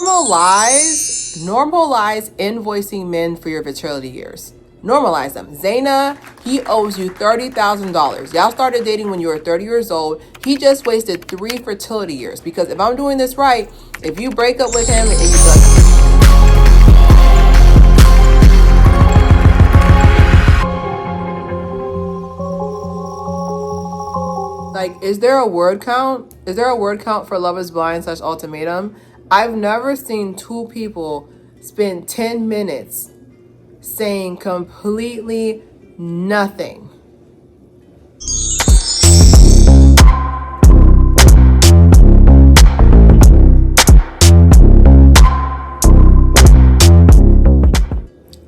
Normalize invoicing men for your fertility years. Normalize them. Zaina, he owes you $30,000. Y'all started dating when you were 30 years old. He just wasted 3 fertility years. Because if I'm doing this right, if you break up with him and you like, is there a word count? Is there a word count for Love is Blind / Ultimatum? I've never seen 2 people spend 10 minutes saying completely nothing.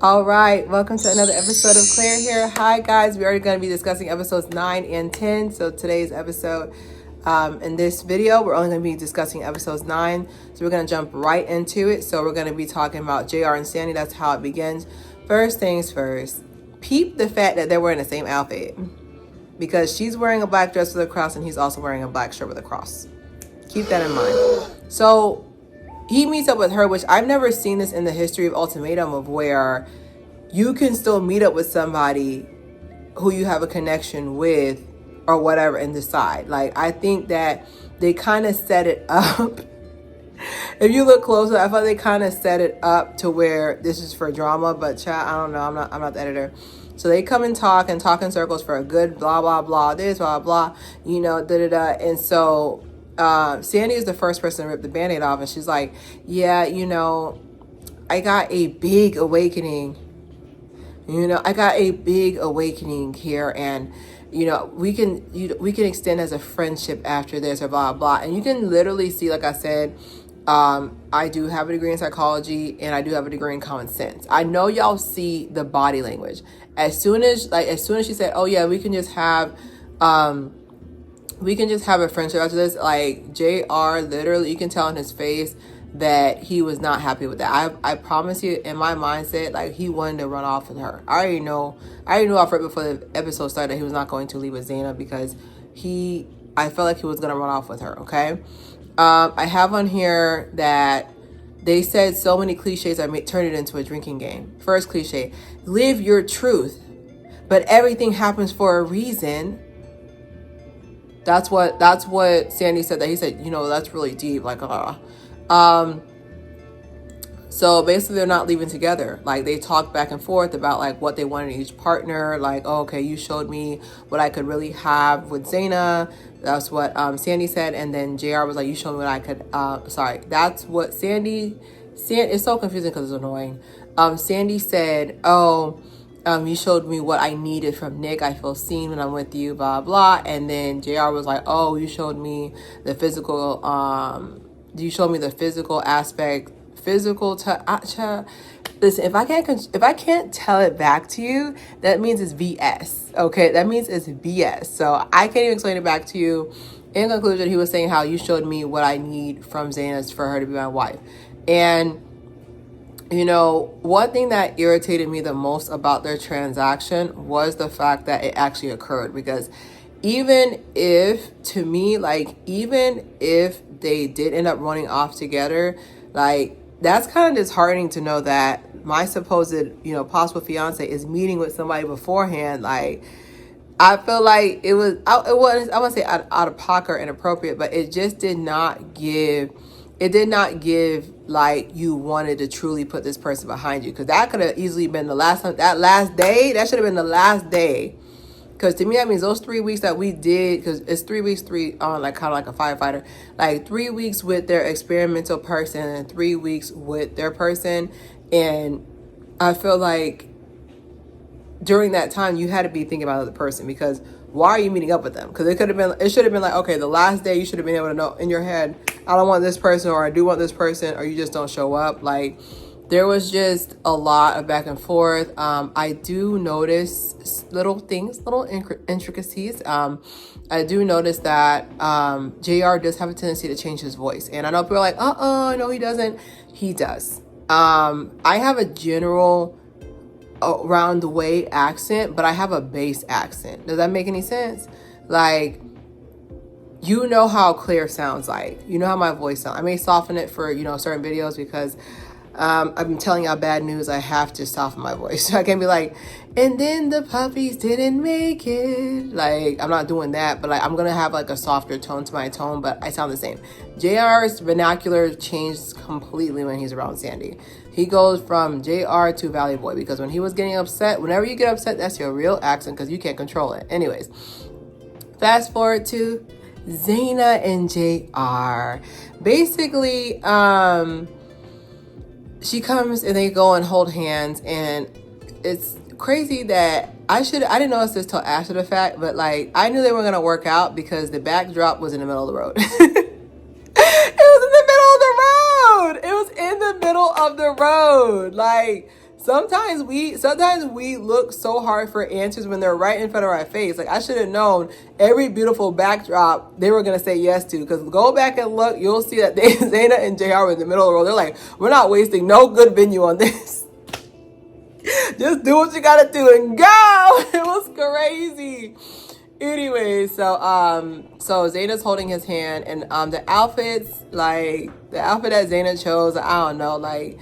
All right, welcome to another episode of Claire here. Hi guys, we're already going to be discussing episodes 9 and 10. So today's episode, in this video, we're only going to be discussing episodes 9. So we're going to jump right into it. So we're going to be talking about JR and Sandy. That's how it begins. First things first, peep the fact that they're wearing the same outfit. Because she's wearing a black dress with a cross and he's also wearing a black shirt with a cross. Keep that in mind. So he meets up with her, which I've never seen this in the history of Ultimatum, of where you can still meet up with somebody who you have a connection with or whatever and decide. Like, I think that they kind of set it up. If you look closer, I thought they kind of set it up to where this is for drama, but chat, I don't know. I'm not the editor. So they come and talk in circles for a good blah, blah, blah, this, blah, blah, da-da-da. And so Sandy is the first person to rip the Band-Aid off. And she's like, yeah, I got a big awakening. I got a big awakening here. And, we can extend as a friendship after this or blah, blah. And you can literally see, like I said, I do have a degree in psychology and I do have a degree in common sense. I know y'all see the body language. As soon as she said, oh yeah, we can just have a friendship after this, like JR, literally, you can tell in his face that he was not happy with that. I promise you, in my mindset, like, he wanted to run off with her. I already knew off right before the episode started that he was not going to leave with Zaina because I felt like he was going to run off with her, okay? I have on here that they said so many cliches I turned it into a drinking game. First cliche, live your truth, but everything happens for a reason. That's what Sandy said. That he said, that's really deep. Like, so basically they're not leaving together. Like, they talked back and forth about like what they wanted in each partner. Like, oh, okay, you showed me what I could really have with Zaina. That's what Sandy said. And then JR was like, you showed me what I could, that's what Sandy, it's so confusing because it's annoying. Sandy said, you showed me what I needed from Nick. I feel seen when I'm with you, blah, blah. And then JR was like, oh, you showed me the physical, aspect, listen, if I can't tell it back to you, that means it's BS. Okay, that means it's BS. So I can't even explain it back to you. In conclusion, he was saying how you showed me what I need from Zaina for her to be my wife. And one thing that irritated me the most about their transaction was the fact that it actually occurred. Because even if they did end up running off together, like, that's kind of disheartening to know that my supposed, possible fiance is meeting with somebody beforehand. Like, I feel like it was, I wouldn't say out of pocket or inappropriate, but it just did not give like you wanted to truly put this person behind you. Because that could have easily been the last time, that should have been the last day. Because to me, that means those 3 weeks that we did, because it's 3 weeks, like kind of like a firefighter, like 3 weeks with their experimental person and 3 weeks with their person. And I feel like during that time, you had to be thinking about the other person, because why are you meeting up with them? Because it should have been like, okay, the last day you should have been able to know in your head, I don't want this person, or I do want this person, or you just don't show up. Like, there was just a lot of back and forth. I do notice little things, little intricacies. I do notice that JR does have a tendency to change his voice. And I know people are like, no, he doesn't. He does. I have a general around the way accent, but I have a bass accent. Does that make any sense? Like, you know how Claire sounds like. You know how my voice sounds. I may soften it for, certain videos because I've been telling y'all bad news. I have to soften my voice. So I can't be like, and then the puppies didn't make it. Like, I'm not doing that, but like, I'm going to have like a softer tone to my tone, but I sound the same. JR's vernacular changed completely when he's around Sandy. He goes from JR to Valley Boy because when he was getting upset, whenever you get upset, that's your real accent because you can't control it. Anyways, fast forward to Zaina and JR. Basically, she comes and they go and hold hands, and it's crazy that I didn't notice this till after the fact, but like I knew they were gonna work out because the backdrop was in the middle of the road. It was in the middle of the road. It was in the middle of the road. Like sometimes we look so hard for answers when they're right in front of our face. Like I should have known every beautiful backdrop they were gonna say yes to. Because go back and look, you'll see that Zaina and JR were in the middle of the road. They're like, we're not wasting no good venue on this. Just do what you gotta do and go. It was crazy. Anyway, so Zaina's holding his hand, and the outfit that Zaina chose, I don't know, like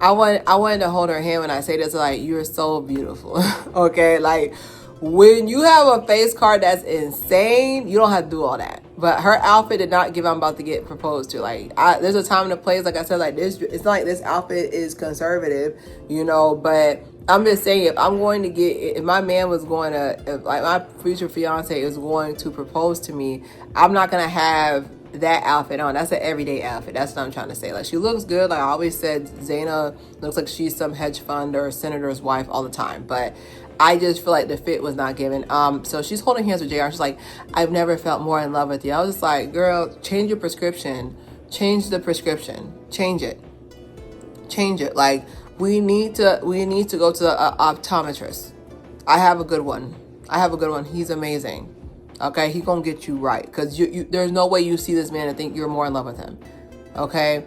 I wanted to hold her hand when I say this, like, you're so beautiful. Okay, like when you have a face card that's insane, you don't have to do all that. But her outfit did not give I'm about to get proposed to. Like there's a time and a place, like I said, like this, it's not like this outfit is conservative, but I'm just saying, if my man was going to, if like my future fiance is going to propose to me, I'm not going to have that outfit on. That's an everyday outfit. That's what I'm trying to say. Like she looks good. Like I always said, Zaina looks like she's some hedge fund or senator's wife all the time. But I just feel like the fit was not given. So she's holding hands with JR. She's like, I've never felt more in love with you. I was just like, girl, change your prescription. Change the prescription. Change it. Like, we need to go to the optometrist. I have a good one. He's amazing. Okay, he's gonna get you right, because there's no way you see this man and think you're more in love with him. Okay.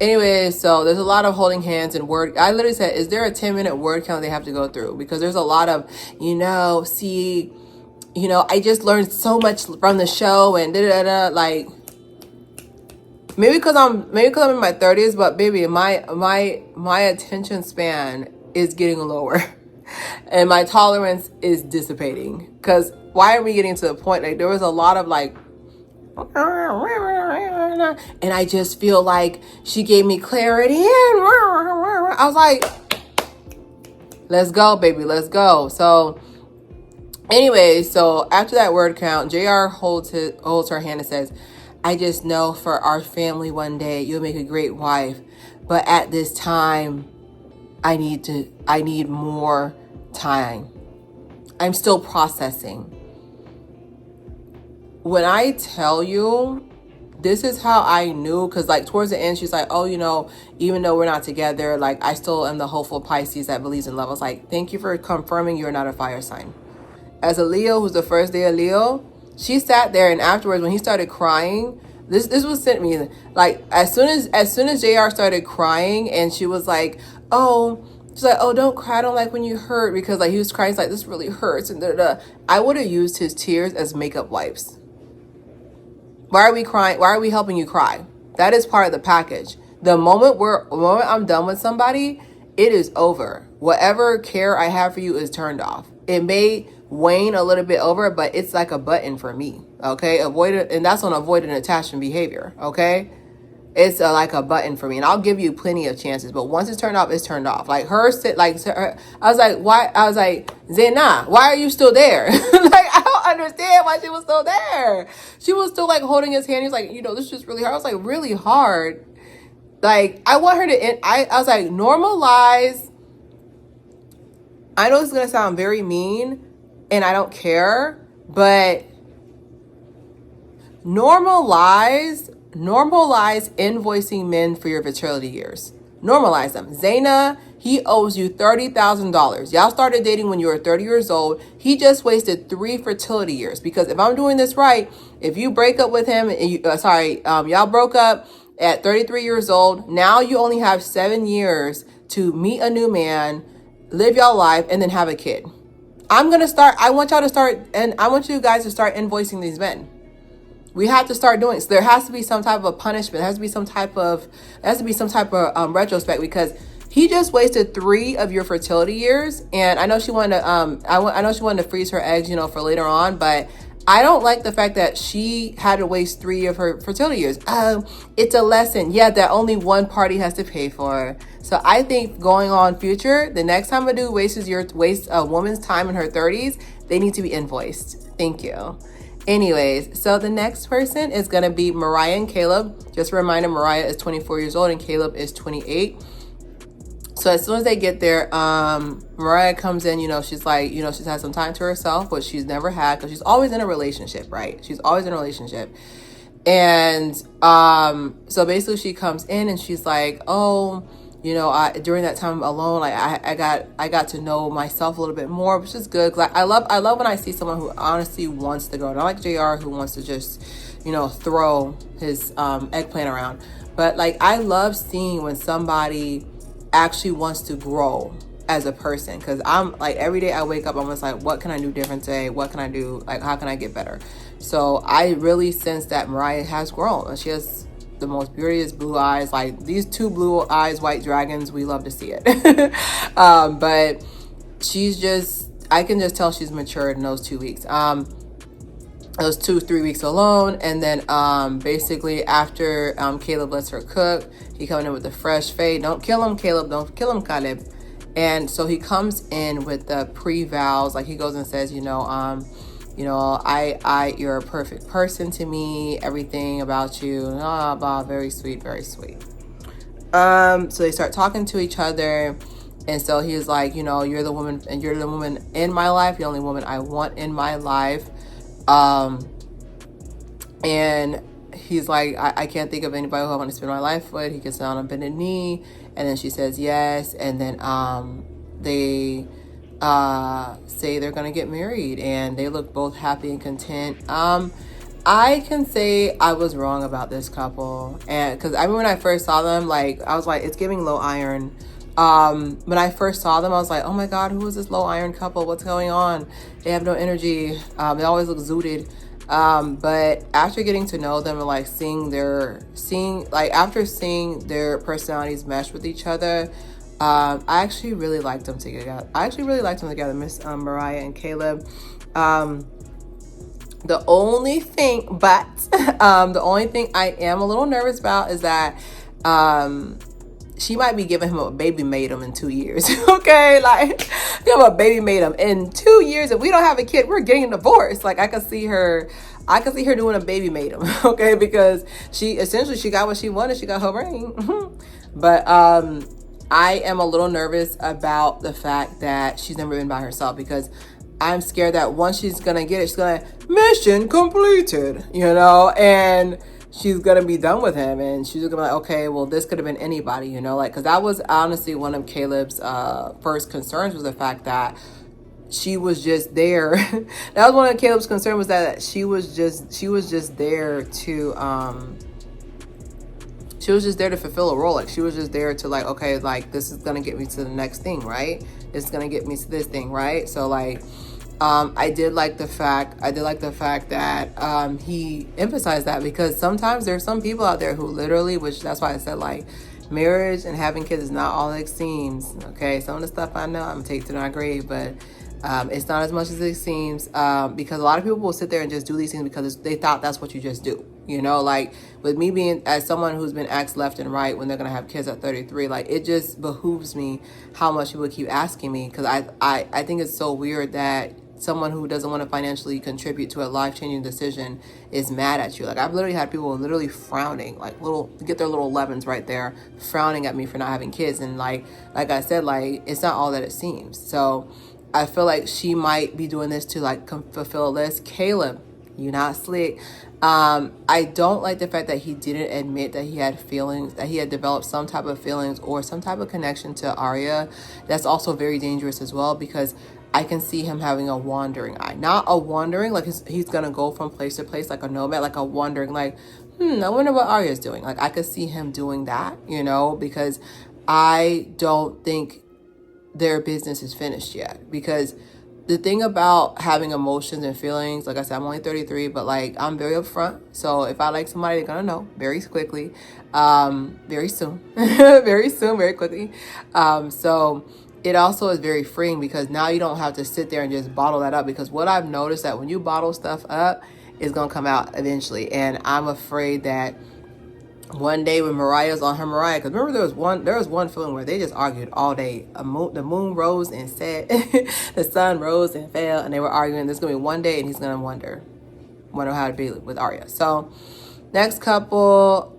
Anyway, so there's a lot of holding hands and word. I literally said, is there a 10-minute word count they have to go through? Because there's a lot of, I just learned so much from the show and like. Maybe because I'm in my 30s, but baby, my attention span is getting lower, and my tolerance is dissipating. Because why are we getting to the point, like there was a lot of like, and I just feel like she gave me clarity. I was like, let's go, baby, let's go. So anyway, so after that word count, JR holds her hand and says, I just know for our family one day you'll make a great wife, but at this time I need more time. I'm still processing. When I tell you, this is how I knew, because like towards the end she's like, oh, even though we're not together, like I still am the hopeful Pisces that believes in love. I was like, thank you for confirming you're not a fire sign. As a Leo, who's the first day of Leo, she sat there, and afterwards when he started crying, this was sent me, like as soon as JR started crying, and she was like, oh, she's like, oh, don't cry, I don't like when you hurt, because like he was crying, he's like, this really hurts, and I would have used his tears as makeup wipes. Why are we crying? Why are we helping you cry? That is part of the package. The moment I'm done with somebody, it is over. Whatever care I have for you is turned off. It may wane a little bit over, but it's like a button for me. Okay, avoid it, and that's on avoidant attachment behavior. Okay, it's like a button for me, and I'll give you plenty of chances. But once it's turned off, it's turned off. Like I was like, why? I was like, Zena, why are you still there? Like I don't understand why she was still there. She was still like holding his hand. He's like, this is just really hard. I was like, really hard. Like I want her to end. I was like, normalize. I know this is gonna sound very mean, and I don't care, but normalize invoicing men for your fertility years. Normalize them. Zaina, he owes you $30,000. Y'all started dating when you were 30 years old. He just wasted 3 fertility years, because if I'm doing this right, if you break up with him, and y'all broke up at 33 years old, now you only have 7 years to meet a new man, live your life, and then have a kid. I want you guys to start invoicing these men. We have to start doing. So there has to be some type of punishment. There has to be some type of retrospect, because he just wasted 3 of your fertility years. And I know she wanted to I know she wanted to freeze her eggs, for later on, but I don't like the fact that she had to waste 3 of her fertility years. It's a lesson, yeah, that only one party has to pay for. So I think going on future, the next time a dude wastes a woman's time in her 30s, they need to be invoiced. Thank you. Anyways, so the next person is going to be Mariah and Caleb. Just a reminder, Mariah is 24 years old and Caleb is 28. So as soon as they get there, Mariah comes in, she's like, she's had some time to herself, which she's never had, because she's always in a relationship, right? She's always in a relationship. And so basically she comes in and she's like, oh, during that time alone, like I got to know myself a little bit more, which is good. Cause I love when I see someone who honestly wants to grow. Not like JR, who wants to just, throw his eggplant around. But like, I love seeing when somebody actually wants to grow as a person, because I'm like, every day I wake up, I'm just like, what can I do different today? What can I do? Like, how can I get better? So I really sense that Mariah has grown, and she has the most beauteous blue eyes. Like, these 2 blue eyes, white dragons, we love to see it. But she's just, I can just tell she's matured in those 2 weeks. Those 2-3 weeks alone. And then basically after Caleb lets her cook, he coming in with the fresh fade. Don't kill him, Caleb. Don't kill him, Caleb. And so he comes in with the pre-vows. Like, he goes and says, you're a perfect person to me. Everything about you, blah, blah, very sweet, very sweet. So they start talking to each other. And so he was like, you're the woman, and you're the woman in my life. You're the only woman I want in my life. And he's like, I can't think of anybody who I want to spend my life with. He gets down on bended knee, and then she says yes. And then they say they're gonna get married, and they look both happy and content. I can say I was wrong about this couple, and because I remember when I first saw them, like, I was like, it's giving low iron. When I first saw them, I was like, oh my god, who is this low iron couple? What's going on? They have no energy. They always look zooted. But after getting to know them and like after seeing their personalities mesh with each other, I actually really liked them together. Miss Mariah and Caleb. The only thing I am a little nervous about is that she might be giving him a baby matum in 2 years. Okay, like, give him a baby matum in 2 years. If we don't have a kid, we're getting divorced. Like, I could see her doing a baby matum. Okay, because she got what she wanted. She got her ring. But I am a little nervous about the fact that she's never been by herself, because I'm scared that once she's gonna get it, she's gonna mission completed, and she's gonna be done with him, and she's gonna be like, okay, well, this could have been anybody, like, because that was honestly one of Caleb's first concerns, was the fact that she was just there. That was one of Caleb's concerns, was that she was just there to fulfill a role. Like, she was just there to, like, okay, like, this is gonna get me to the next thing, right? It's gonna get me to this thing, right? So, like, I did like the fact that he emphasized that, because sometimes there's some people out there who literally, which that's why I said, like, marriage and having kids is not all it seems. Okay, some of the stuff I know I'm gonna take to my grave, but it's not as much as it seems, because a lot of people will sit there and just do these things because they thought that's what you just do. Like, with me being, as someone who's been asked left and right when they're gonna have kids at 33, like, it just behooves me how much people keep asking me, because I think it's so weird that someone who doesn't want to financially contribute to a life-changing decision is mad at you. Like, I've literally had people literally frowning, like, get their little 11s right there, frowning at me for not having kids. And like I said, like, it's not all that it seems. So I feel like she might be doing this to, like, fulfill a list. Caleb, you not slick. I don't like the fact that he didn't admit that he had feelings, that he had developed some type of feelings or some type of connection to Arya. That's also very dangerous as well, because I can see him having a wandering eye. Not a wandering, like he's going to go from place to place like a nomad, like a wandering, like, I wonder what Arya's doing. Like, I could see him doing that, because I don't think their business is finished yet. Because the thing about having emotions and feelings, like I said, I'm only 33, but like I'm very upfront. So if I like somebody, they're gonna know very quickly, very soon, very soon, very quickly. So it also is very freeing because now you don't have to sit there and just bottle that up. Because what I've noticed that when you bottle stuff up, it's gonna come out eventually, and I'm afraid that one day when Mariah's on her Mariah, because remember there was one film where they just argued all day. The moon rose and set, the sun rose and fell, and they were arguing. There's gonna be one day, and he's gonna wonder how to be with Arya. So next couple,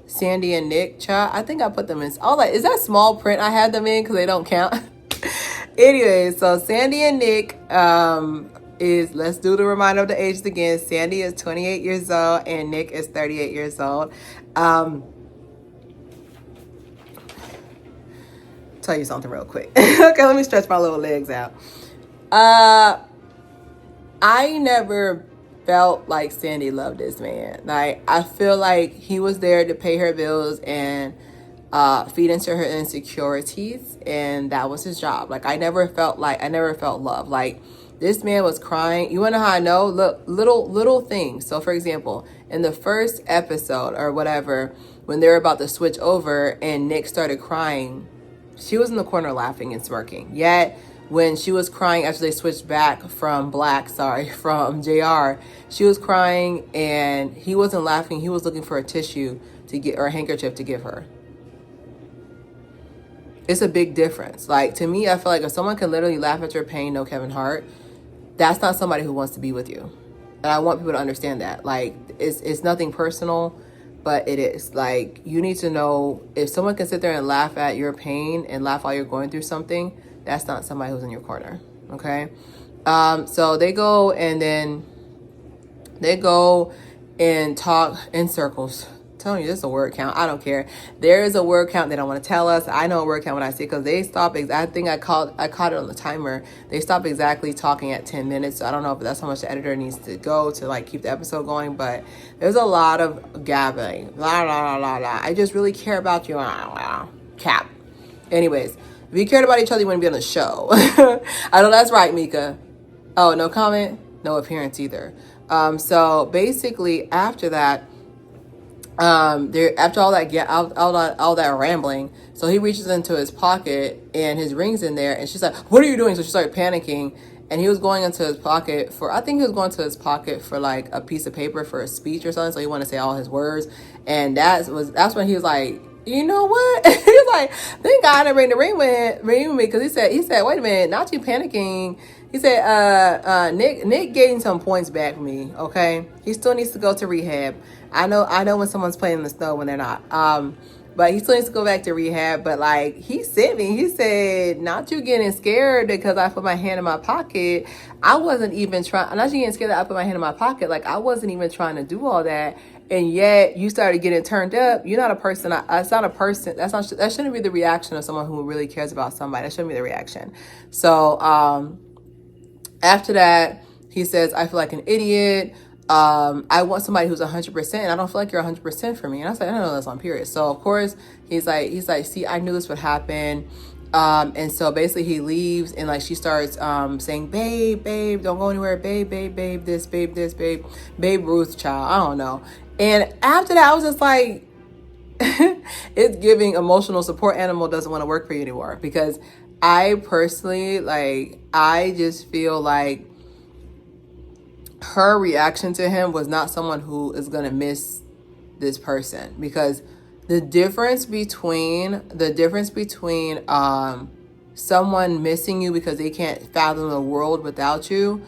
Sandy and Nick. Child, I think I put them in. Oh, like, is that small print? I had them in because they don't count. Anyway, so Sandy and Nick, is, let's do the reminder of the ages again. Sandy is 28 years old and Nick is 38 years old. Tell you something real quick. Okay, let me stretch my little legs out. I never felt like Sandy loved this man. Like, I feel like he was there to pay her bills and feed into her insecurities, and that was his job. Like, I never felt love. Like, this man was crying. You wanna know how I know? Look, little things. So for example, in the first episode or whatever, when they were about to switch over and Nick started crying, she was in the corner laughing and smirking. Yet when she was crying after they switched back from JR, she was crying and he wasn't laughing. He was looking for a tissue to get, or a handkerchief to give her. It's a big difference. Like, to me, I feel like if someone can literally laugh at your pain, no Kevin Hart, that's not somebody who wants to be with you. And I want people to understand that. Like, it's nothing personal, but it is. Like, you need to know, if someone can sit there and laugh at your pain and laugh while you're going through something, that's not somebody who's in your corner. Okay? So they go and talk in circles. Telling you, this is a word count. I don't care. There is a word count they don't want to tell us. I know a word count when I see it, because they stop. I think I caught it on the timer. They stop exactly talking at 10 minutes. So I don't know if that's how much the editor needs to go to like keep the episode going. But there's a lot of gabbing. La la la la la. I just really care about you. Cap. Anyways, if you cared about each other, you wouldn't be on the show. I know that's right, Mika. Oh, no comment, no appearance either. So basically after that. After all that rambling, so he reaches into his pocket and his ring's in there, and she's like, "What are you doing?" So she started panicking, and he was going into his pocket for like a piece of paper for a speech or something. So he wanted to say all his words, and that's when he was like, "You know what?" He was like, "Thank God I didn't bring the ring with me," because he said, "Wait a minute, not you panicking." He said, Nick getting some points back from me. Okay, he still needs to go to rehab. I know when someone's playing in the snow when they're not. But he still needs to go back to rehab. But like, he sent me, he said, "Not you getting scared because I put my hand in my pocket. I wasn't even trying, not you getting scared that I put my hand in my pocket. Like, I wasn't even trying to do all that. And yet you started getting turned up. You're not a person. It's not a person. That shouldn't be the reaction of someone who really cares about somebody. That shouldn't be the reaction." So, after that, he says, "I feel like an idiot. I want somebody who's 100%, and I don't feel like you're 100% for me." And I said, "I don't know that's on period." So of course he's like, "See, I knew this would happen." And so basically he leaves, and like she starts saying, babe, don't go anywhere, babe, this, babe, Babe Ruth, child, I don't know. And after that, I was just like, it's giving emotional support animal doesn't want to work for you anymore. Because I personally, like, I just feel like her reaction to him was not someone who is going to miss this person. Because the difference between someone missing you because they can't fathom the world without you,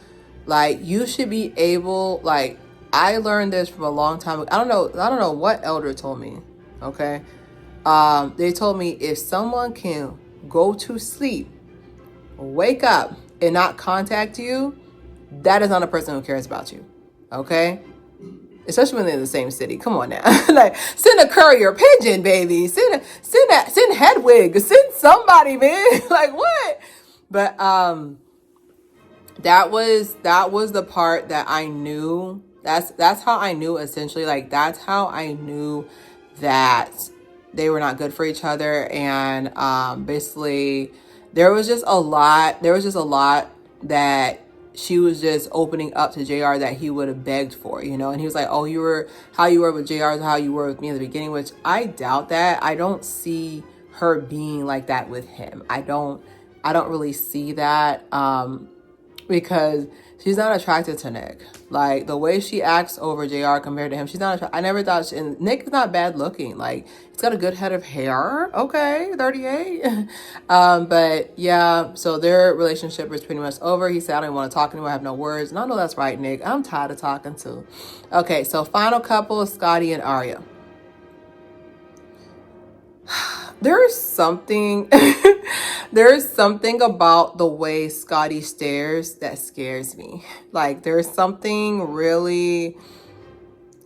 like, you should be able, like, I learned this from a long time ago. I don't know what elder told me. Okay. They told me if someone can go to sleep, wake up, and not contact you, that is not a person who cares about you. Okay? Especially when they're in the same city. Come on now. Like, send a courier pigeon, baby. Send Hedwig. Send somebody, man. Like, what? But that was the part that I knew. That's how I knew, essentially. Like, that's how I knew that they were not good for each other. And basically there was just a lot that she was just opening up to JR that he would have begged for, you know. And he was like, oh, how you were with JR is how you were with me in the beginning, which I doubt that. I don't see her being like that with him. I don't really see that, because she's not attracted to Nick. Like, the way she acts over JR compared to him, she's not I never thought and Nick is not bad looking. Like, he's got a good head of hair. Okay, 38. But yeah, so their relationship is pretty much over. He said, I don't even want to talk anymore. I have no words. And I know that's right, Nick. I'm tired of talking too. Okay, so final couple, Scotty and Arya. There's something about the way Scotty stares that scares me. Like, there's something really,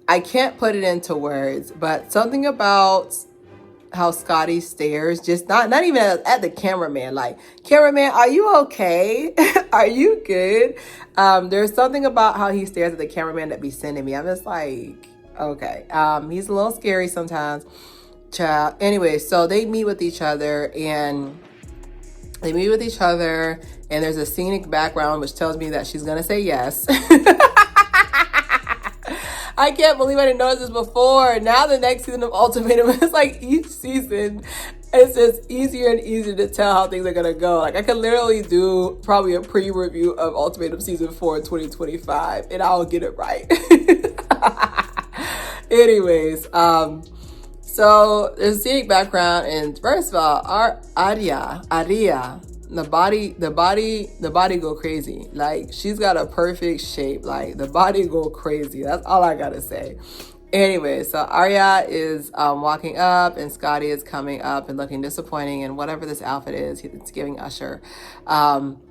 I can't put it into words, but something about how Scotty stares, just not even at the cameraman. Like, cameraman, are you okay? Are you good? There's something about how he stares at the cameraman that be sending me. I'm just like, okay. He's a little scary sometimes. Child. Anyway, so they meet with each other and there's a scenic background which tells me that she's gonna say yes. I can't believe I didn't notice this before. Now the next season of Ultimatum is like, each season it's just easier and easier to tell how things are gonna go. Like, I could literally do probably a pre-review of Ultimatum season 4 in 2025 and I'll get it right. Anyways, so there's a scenic background, and first of all, Arya, the body go crazy. Like, she's got a perfect shape. Like, the body go crazy. That's all I gotta say. Anyway, so Arya is walking up, and Scotty is coming up and looking disappointing, and whatever this outfit is, it's giving Usher, and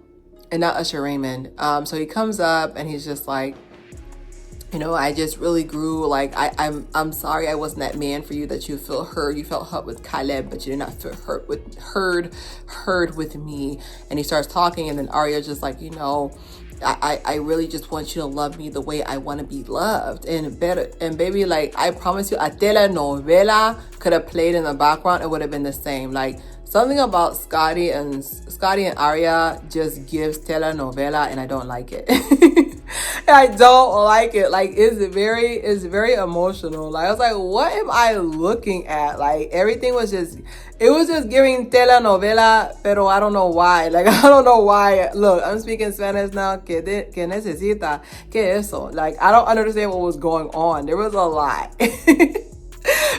not Usher Raymond. So he comes up, and he's just like, you know, I just really grew. Like, I'm sorry I wasn't that man for you, that you feel hurt. You felt hurt with Caleb, but you did not feel heard with me. And he starts talking, and then Arya just like, you know, I really just want you to love me the way I want to be loved. And baby, like, I promise you, a telenovela could have played in the background. It would have been the same. Like, something about Scotty and Arya just gives telenovela, and I don't like it. I don't like it. Like, it's very emotional. Like, I was like, what am I looking at? Like, everything was just giving telenovela, pero I don't know why. Like, I don't know why. Look, I'm speaking Spanish now. Que necesita? Que eso? Like, I don't understand what was going on. There was a lot.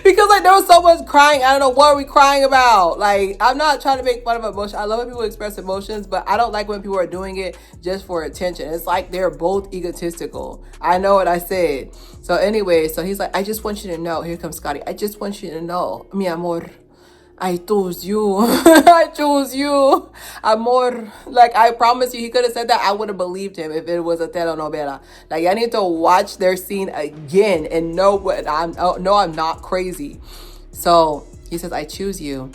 Because, like, there was so much crying. I don't know, what are we crying about? Like, I'm not trying to make fun of emotion. I love when people express emotions, but I don't like when people are doing it just for attention. It's like they're both egotistical. I know what I said. So anyway, so he's like, I just want you to know. Here comes Scotty. I just want you to know, mi amor, I chose you. I chose you. Amor. Like, I promise you, he could have said that. I would have believed him if it was a telenovela. Like, I need to watch their scene again and know what I'm not crazy. So he says, I choose you.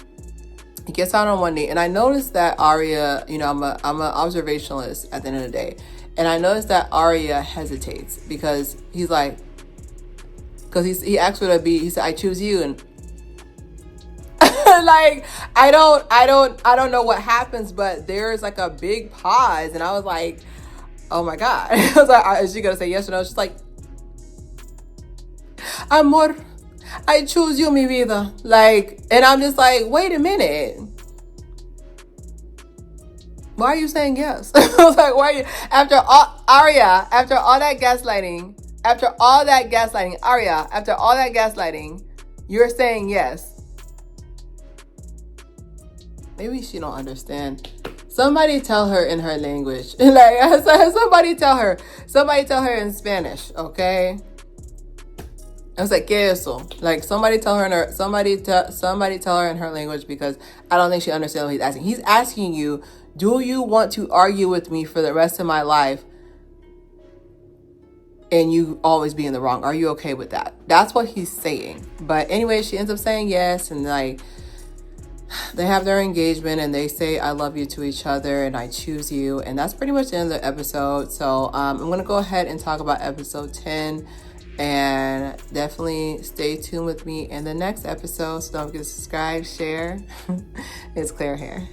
He gets out on one knee, and I noticed that Arya, you know, I'm a observationalist at the end of the day, and I noticed that Arya hesitates because he's like, because he asked her to be. He said, I choose you, and like, I don't know what happens, but there's like a big pause, and I was like, oh my God. I was like, is she gonna say yes or no? She's like, amor, I choose you, mi vida. Like, and I'm just like, wait a minute. Why are you saying yes? I was like, why are you, after all that gaslighting, you're saying yes. Maybe she don't understand. Somebody tell her in her language. Like, somebody tell her in Spanish, okay? I was like, ¿qué eso? Like, somebody tell her in her language, because I don't think she understands what he's asking. He's asking you, do you want to argue with me for the rest of my life and you always be in the wrong? Are you okay with that? That's what he's saying. But anyway, she ends up saying yes, and like, they have their engagement, and they say I love you to each other, and I choose you, and that's pretty much the end of the episode. So I'm gonna go ahead and talk about episode 10, and definitely stay tuned with me in the next episode. So don't forget to subscribe, share. It's Claire Haire.